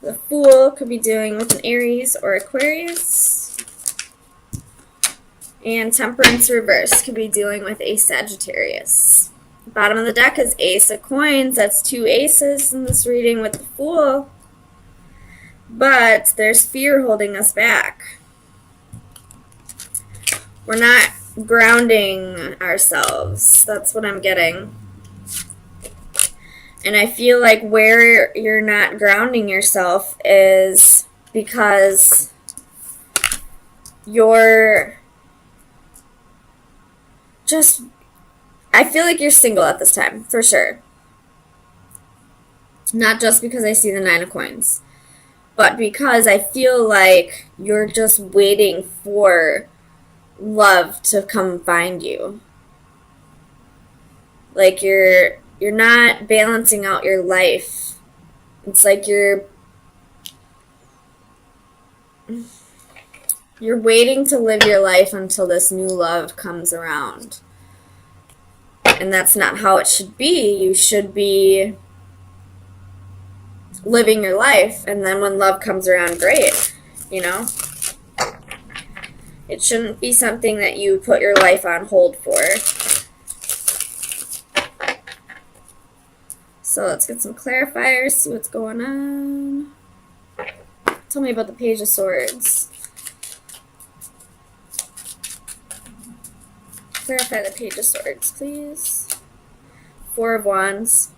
The Fool could be dealing with an Aries or Aquarius. And Temperance reverse could be dealing with a Sagittarius. Bottom of the deck is Ace of Coins. That's 2 aces in this reading with the Fool. But there's fear holding us back. We're not grounding ourselves. That's what I'm getting. And I feel like where you're not grounding yourself is because you're just, I feel like you're single at this time, for sure. Not just because I see the 9 of Coins, but because I feel like you're just waiting for love to come find you. Like you're not balancing out your life. It's like you're waiting to live your life until this new love comes around. And that's not how it should be. You should be living your life, and then when love comes around, great, you know? It shouldn't be something that you put your life on hold for. So let's get some clarifiers, see what's going on. Tell me about the Page of Swords. Clarify the Page of Swords, please. 4 of Wands.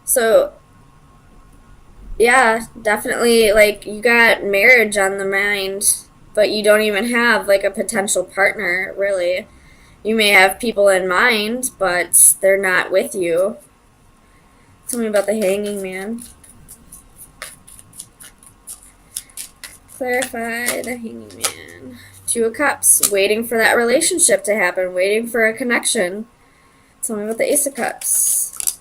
So, yeah, definitely, like, you got marriage on the mind, but you don't even have, like, a potential partner, really. You may have people in mind, but they're not with you. Tell me about the Hanging Man. Clarify the Hanging Man. 2 of Cups, waiting for that relationship to happen, waiting for a connection. Tell me about the Ace of Cups.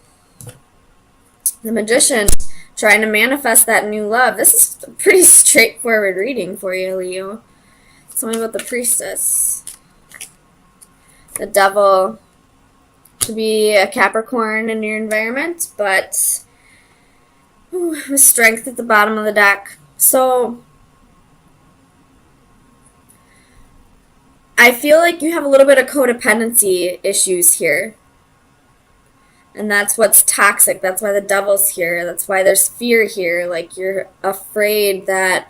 The Magician, trying to manifest that new love. This is a pretty straightforward reading for you, Leo. Tell me about the Priestess. The Devil, to be a Capricorn in your environment, but with Strength at the bottom of the deck. So I feel like you have a little bit of codependency issues here. And that's what's toxic. That's why the Devil's here. That's why there's fear here. Like, you're afraid that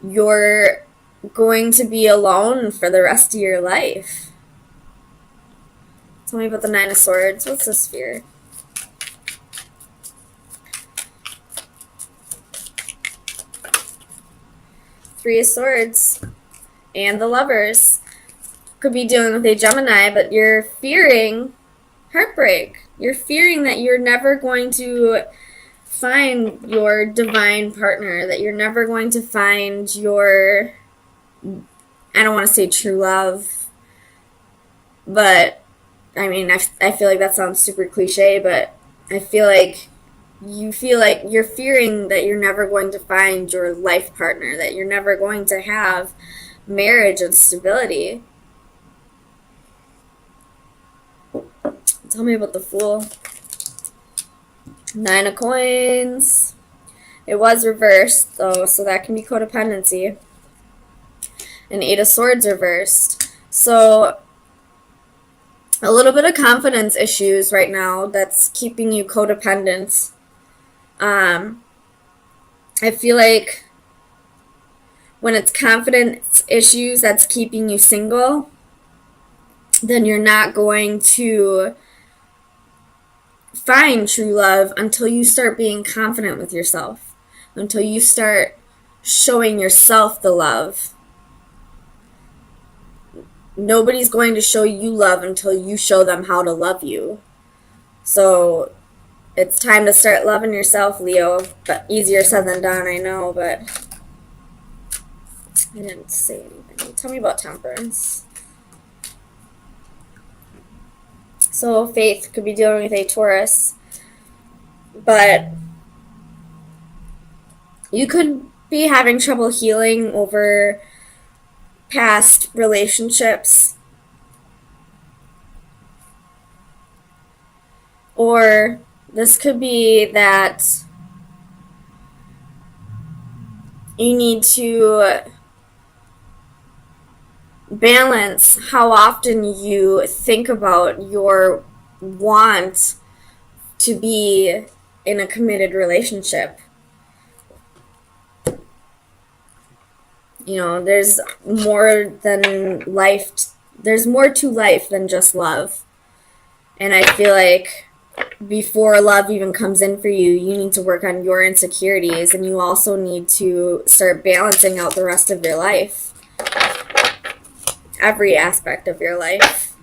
you're going to be alone for the rest of your life. Tell me about the 9 of Swords. What's this fear? Three of Swords. And the Lovers. Could be dealing with a Gemini, but you're fearing heartbreak. You're fearing that you're never going to find your divine partner, that you're never going to find your, I don't want to say true love, but I mean, I feel like that sounds super cliche, but I feel like you feel like you're fearing that you're never going to find your life partner, that you're never going to have marriage and stability. Tell me about the Fool. 9 of Coins. It was reversed, though, so that can be codependency. And 8 of Swords reversed. So, a little bit of confidence issues right now that's keeping you codependent. I feel like when it's confidence issues that's keeping you single, then you're not going to find true love until you start being confident with yourself, until you start showing yourself the love. Nobody's going to show you love until you show them how to love you. So it's time to start loving yourself, Leo. But easier said than done, I know, but I didn't say anything. Tell me about Temperance. So Faith could be dealing with a Taurus, but you could be having trouble healing over past relationships. Or this could be that you need to balance how often you think about your want to be in a committed relationship. You know, there's more to life than just love. And I feel like before love even comes in for you, you need to work on your insecurities, and you also need to start balancing out the rest of your life. Every aspect of your life.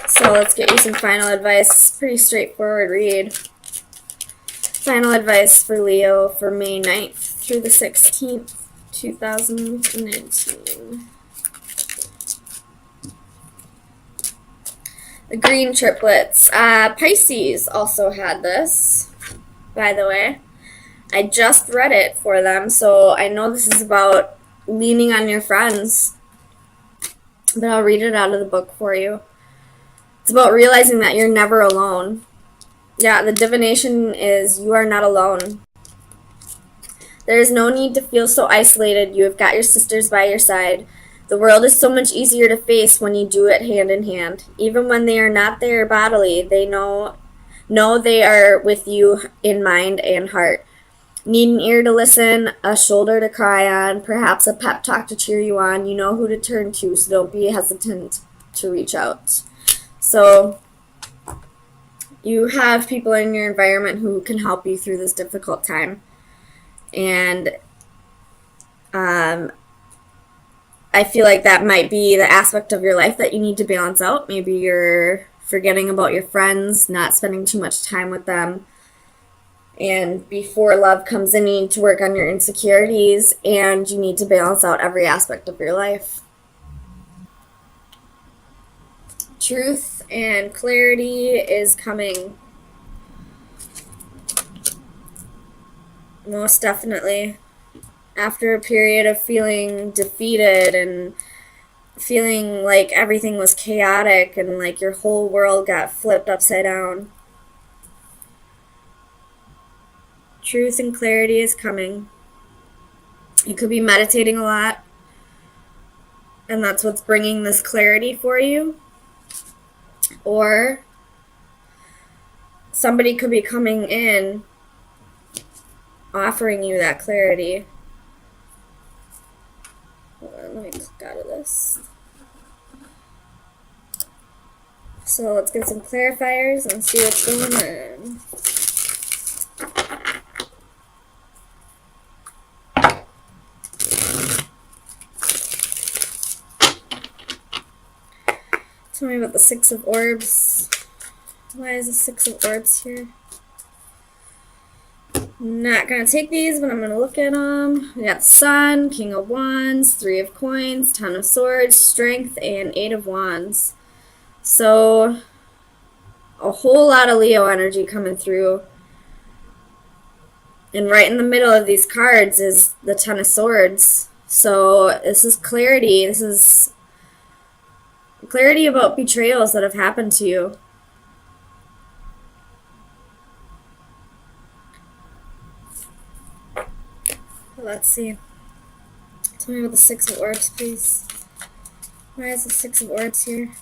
So let's get you some final advice. Pretty straightforward read. Final advice for Leo for May 9th through the 16th, 2019. The green triplets. Pisces also had this, by the way. I just read it for them, so I know this is about leaning on your friends. But I'll read it out of the book for you. It's about realizing that you're never alone. Yeah, the divination is you are not alone. There is no need to feel so isolated. You have got your sisters by your side. The world is so much easier to face when you do it hand in hand. Even when they are not there bodily, they know they are with you in mind and heart. Need an ear to listen, a shoulder to cry on, perhaps a pep talk to cheer you on. You know who to turn to, so don't be hesitant to reach out. So you have people in your environment who can help you through this difficult time. And I feel like that might be the aspect of your life that you need to balance out. Maybe you're forgetting about your friends, not spending too much time with them. And before love comes in, you need to work on your insecurities, and you need to balance out every aspect of your life. Truth and clarity is coming. Most definitely. After a period of feeling defeated and feeling like everything was chaotic and like your whole world got flipped upside down. Truth and clarity is coming. You could be meditating a lot, and that's what's bringing this clarity for you. Or somebody could be coming in offering you that clarity. Hold on, let me click out of this. So let's get some clarifiers and see what's going on. Tell me about the Six of Orbs. Why is the Six of Orbs here? I'm not going to take these, but I'm going to look at them. We got the Sun, King of Wands, Three of Coins, Ten of Swords, Strength, and Eight of Wands. So, a whole lot of Leo energy coming through. And right in the middle of these cards is the Ten of Swords. So, this is clarity. This is clarity about betrayals that have happened to you. Let's see. Tell me about the Six of Orbs, please. Why is the Six of Orbs here?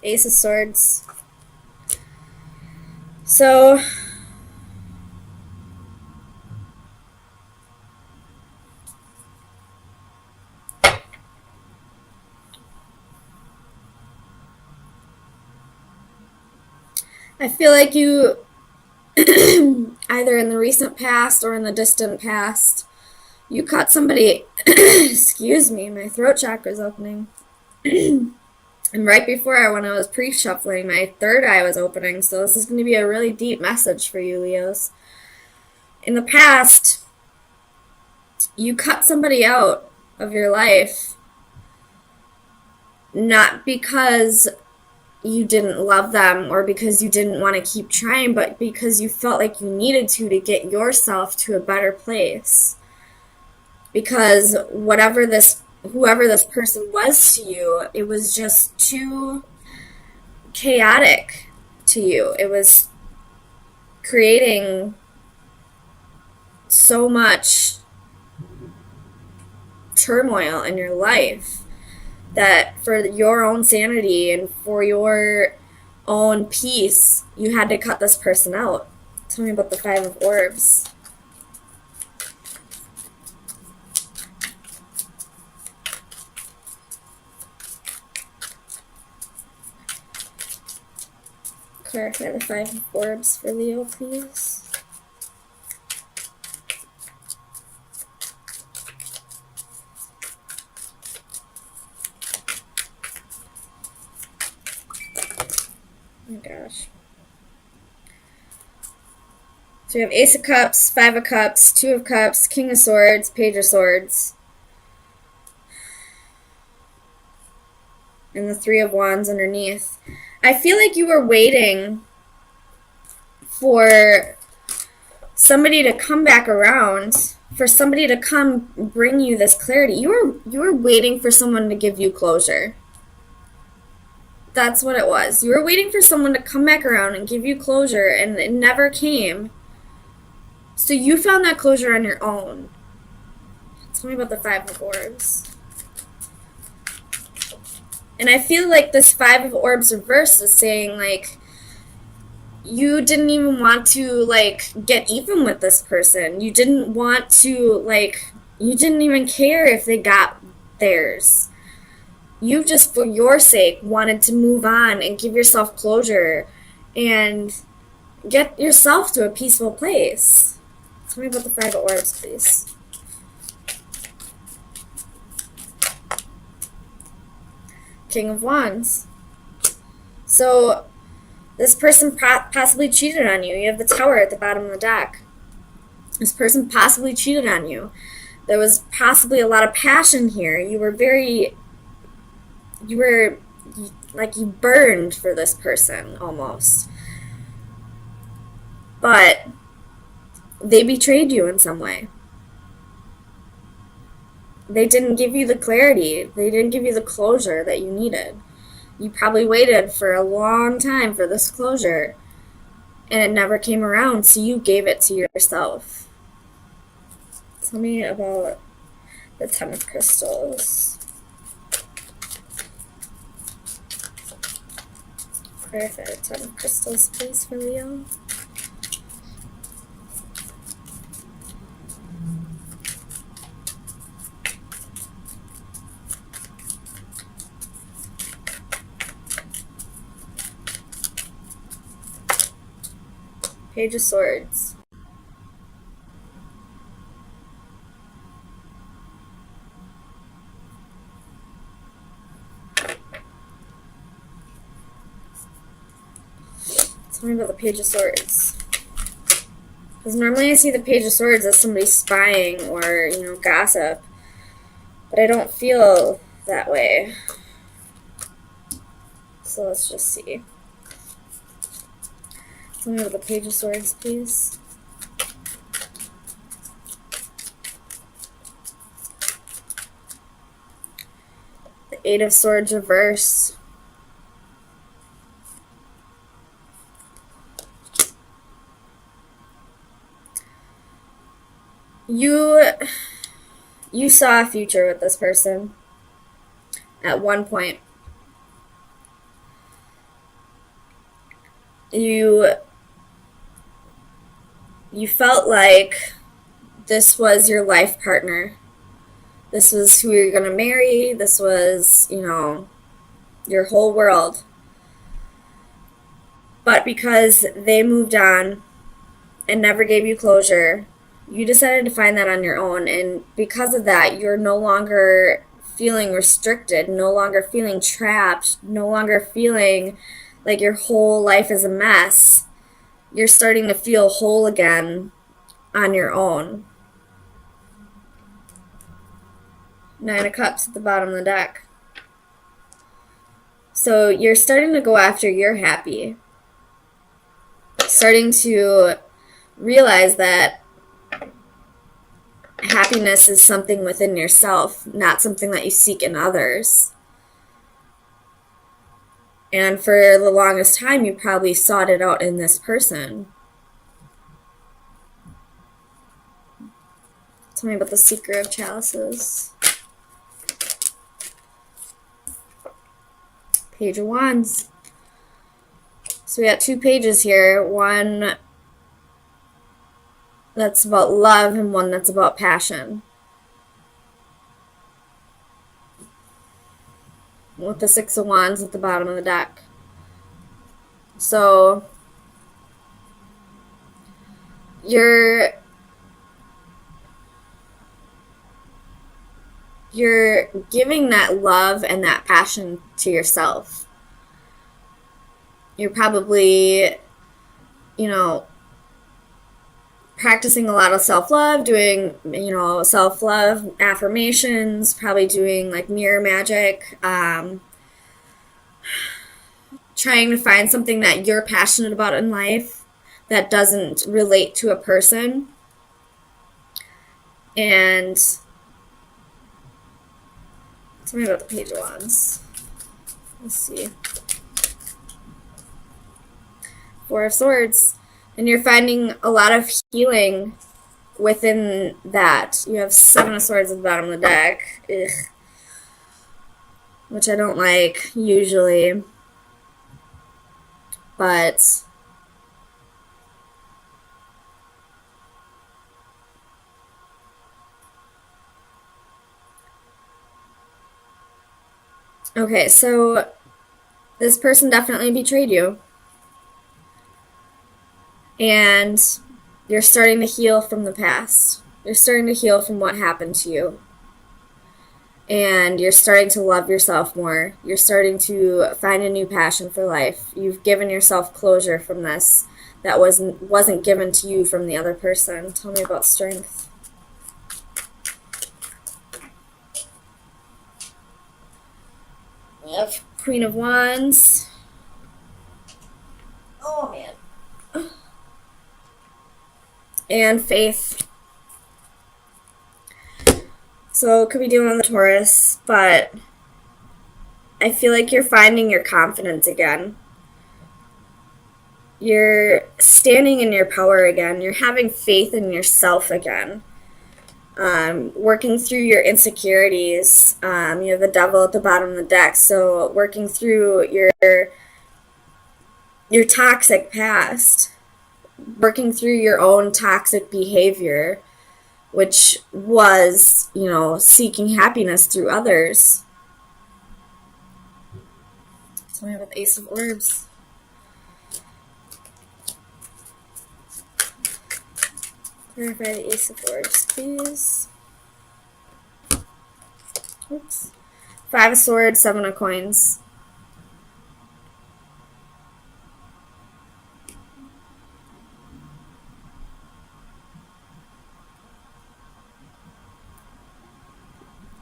Ace of Swords. So, I feel like you, either in the recent past or in the distant past, you caught somebody, excuse me, my throat chakra is opening. And right before, when I was pre-shuffling, my third eye was opening, so this is going to be a really deep message for you, Leos. In the past, you cut somebody out of your life, not because you didn't love them or because you didn't want to keep trying, but because you felt like you needed to get yourself to a better place. Because whatever this whoever this person was to you, it was just too chaotic to you. It was creating so much turmoil in your life that for your own sanity and for your own peace, you had to cut this person out. Tell me about the Five of Orbs. Clarify the Five of Orbs for Leo, please. Oh my gosh. So we have Ace of Cups, Five of Cups, Two of Cups, King of Swords, Page of Swords, and the Three of Wands underneath. I feel like you were waiting for somebody to come back around, for somebody to come bring you this clarity. You were waiting for someone to give you closure. That's what it was. You were waiting for someone to come back around and give you closure, and it never came. So you found that closure on your own. Tell me about the Five of Orbs. And I feel like this Five of Orbs reverse is saying, like, you didn't even want to, like, get even with this person. You didn't want to, like, you didn't even care if they got theirs. You just, for your sake, wanted to move on and give yourself closure and get yourself to a peaceful place. Tell me about the Five of Orbs, please. King of Wands. So this person possibly cheated on you. You have the Tower at the bottom of the deck. This person possibly cheated on you. There was possibly a lot of passion here. You were like, you burned for this person almost. But they betrayed you in some way. They didn't give you the clarity. They didn't give you the closure that you needed. You probably waited for a long time for this closure, and it never came around, so you gave it to yourself. Tell me about the Ten of Crystals. Clarify the Ten of Crystals, please, for Leo. Page of Swords. Tell me about the Page of Swords. Because normally I see the Page of Swords as somebody spying or, gossip. But I don't feel that way. So let's just see. Tell me about the Page of Swords, please. The Eight of Swords reverse. You saw a future with this person at one point. You felt like this was your life partner. This was who you're going to marry. This was, your whole world. But because they moved on and never gave you closure, you decided to find that on your own. And because of that, you're no longer feeling restricted, no longer feeling trapped, no longer feeling like your whole life is a mess. You're starting to feel whole again on your own. Nine of Cups at the bottom of the deck. So you're starting to go after your happy. Starting to realize that happiness is something within yourself, not something that you seek in others. And for the longest time, you probably sought it out in this person. Tell me about the Seeker of Chalices. Page of Wands. So we got 2 pages here. One that's about love and one that's about passion. With the 6 of Wands at the bottom of the deck. So you're giving that love and that passion to yourself. You're probably, practicing a lot of self-love, doing, self-love affirmations, probably doing like mirror magic, trying to find something that you're passionate about in life that doesn't relate to a person. And tell me about the Page of Wands. Let's see. 4 of Swords. And you're finding a lot of healing within that. You have 7 of Swords at the bottom of the deck. Ugh. Which I don't like usually. But okay, so this person definitely betrayed you. And you're starting to heal from the past. You're starting to heal from what happened to you. And you're starting to love yourself more. You're starting to find a new passion for life. You've given yourself closure from this that wasn't given to you from the other person. Tell me about strength. We have Queen of Wands. Oh, man. And Faith. So it could be dealing with the Taurus, but I feel like you're finding your confidence again. You're standing in your power again. You're having faith in yourself again. Working through your insecurities. You have the Devil at the bottom of the deck, so working through your toxic past. Working through your own toxic behavior, which was, seeking happiness through others. So we have the Ace of Orbs. Clarify the Ace of Orbs, please. Oops. 5 of Swords, 7 of Coins.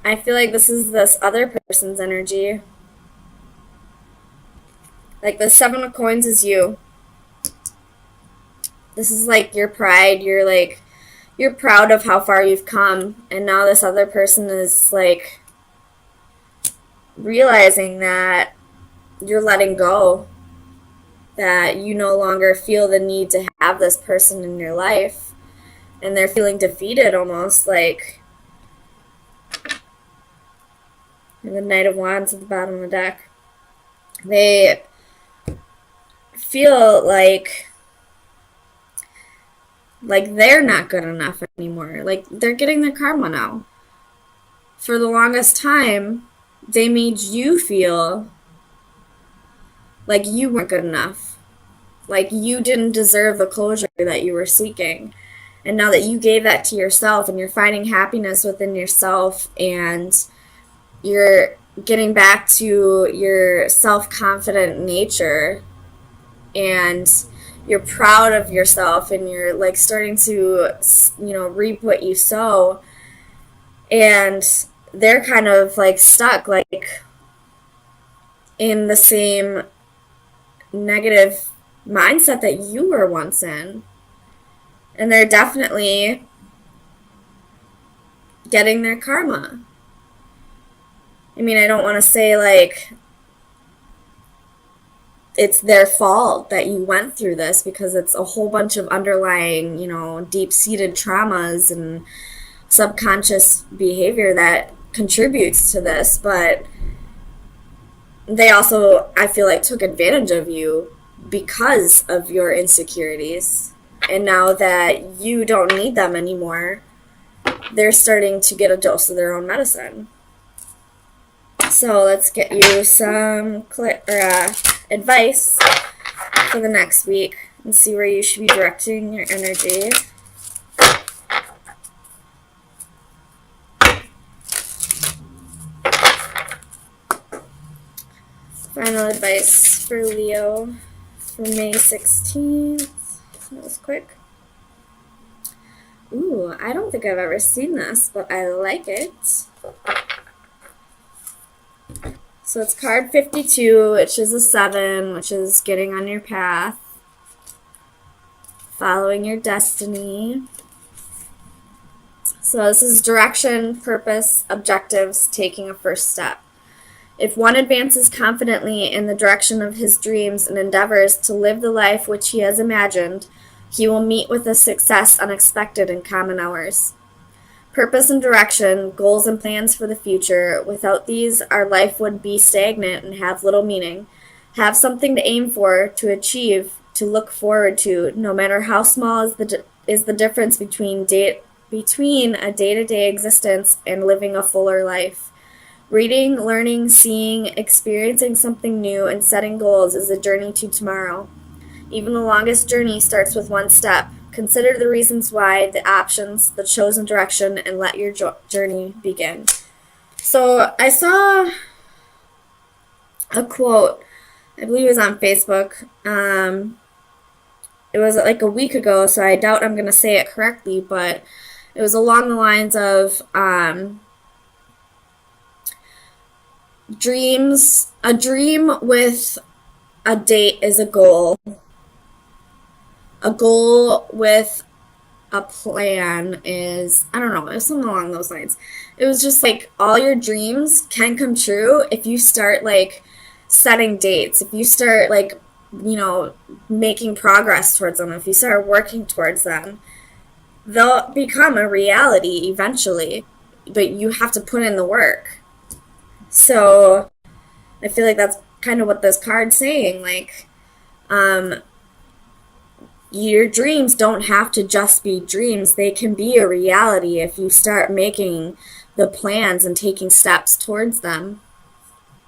I feel like this is this other person's energy. Like the 7 of Coins is you. This is like your pride. You're proud of how far you've come. And now this other person is like realizing that you're letting go. That you no longer feel the need to have this person in your life. And they're feeling defeated almost, like. And the Knight of Wands at the bottom of the deck. They feel like they're not good enough anymore. Like they're getting their karma now. For the longest time, they made you feel like you weren't good enough. Like you didn't deserve the closure that you were seeking. And now that you gave that to yourself and you're finding happiness within yourself and you're getting back to your self-confident nature and you're proud of yourself and you're like starting to, reap what you sow, and they're kind of like stuck like in the same negative mindset that you were once in. And they're definitely getting their karma. I mean, I don't want to say like it's their fault that you went through this, because it's a whole bunch of underlying, deep-seated traumas and subconscious behavior that contributes to this. But they also, I feel like, took advantage of you because of your insecurities. And now that you don't need them anymore, they're starting to get a dose of their own medicine. So let's get you some advice for the next week and see where you should be directing your energy. Final advice for Leo for May 16th. That was quick. Ooh, I don't think I've ever seen this, but I like it. So it's card 52, which is a 7, which is getting on your path, following your destiny. So this is direction, purpose, objectives, taking a first step. If one advances confidently in the direction of his dreams and endeavors to live the life which he has imagined, he will meet with a success unexpected in common hours. Purpose and direction, goals and plans for the future. Without these, our life would be stagnant and have little meaning. Have something to aim for, to achieve, to look forward to, no matter how small is the difference between a day-to-day existence and living a fuller life. Reading, learning, seeing, experiencing something new, and setting goals is a journey to tomorrow. Even the longest journey starts with one step. Consider the reasons why, the options, the chosen direction, and let your journey begin. So I saw a quote, I believe it was on Facebook. It was like a week ago, so I doubt I'm going to say it correctly, but it was along the lines of a dream with a date is a goal. A goal with a plan is, I don't know, it was something along those lines. It was just like all your dreams can come true if you start like setting dates, if you start like, making progress towards them, if you start working towards them. They'll become a reality eventually, but you have to put in the work. So I feel like that's kind of what this card's saying, like, your dreams don't have to just be dreams. They can be a reality if you start making the plans and taking steps towards them.